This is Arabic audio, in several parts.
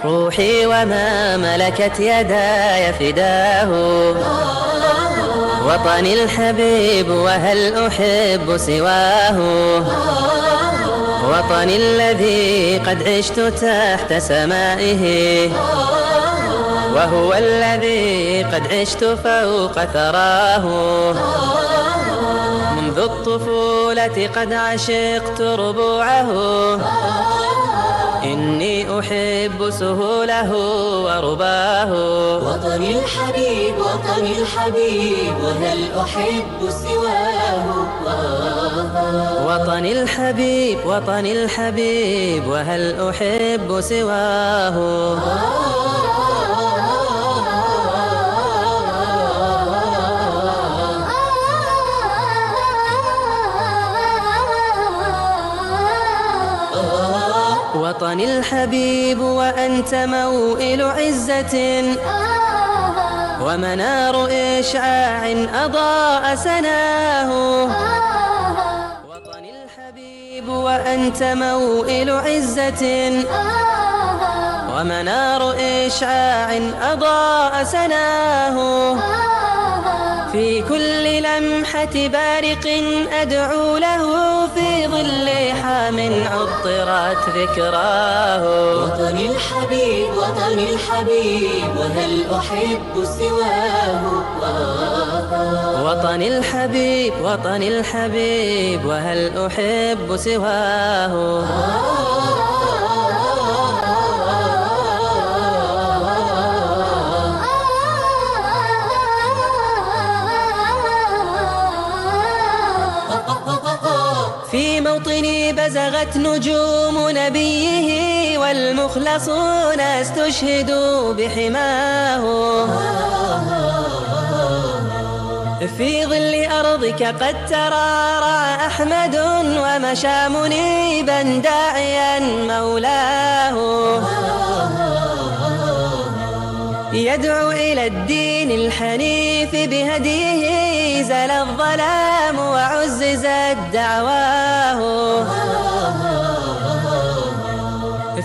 روحي وما ملكت يداي فداه. وطني الحبيب وهل أحب سواه. وطني الذي قد عشت تحت سمائه، وهو الذي قد عشت فوق ثراه. منذ الطفولة قد عشقت ربوعه، إني أحب سهوله ورباه. وطني الحبيب وطني الحبيب وهل أحب سواه. وطني الحبيب وطني الحبيب وهل أحب سواه. وطني الحبيب وأنت موئل عزة، ومنار إشعاع أضاء سناه. وطني الحبيب وأنت موئل عزة، ومنار إشعاع أضاء سناه. في كل لمحة بارق أدعو له، في ظل حام عطرت ذكراه. وطني الحبيب وطني الحبيب وهل أحب سواه. وطني الحبيب وطني الحبيب وهل أحب سواه. في موطني بزغت نجوم نبيه، والمخلصون استشهدوا بحماه. في ظل أرضك قد ترعرع أحمد، ومشى منيبا داعيا مولاه. يدعو إلى الدين الحنيف بهديه، زل الظلام وعززت دعواه.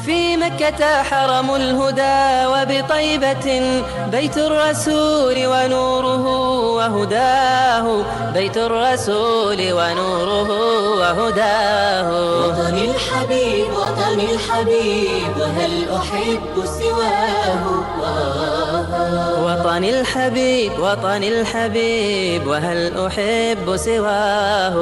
في مكة حرم الهدى وبطيبة، بيت الرسول ونوره وهداه. بيت الرسول ونوره وهداه. وطني الحبيب وطني الحبيب وهل أحب سواه. وطني الحبيب وطني الحبيب وهل أحب سواه.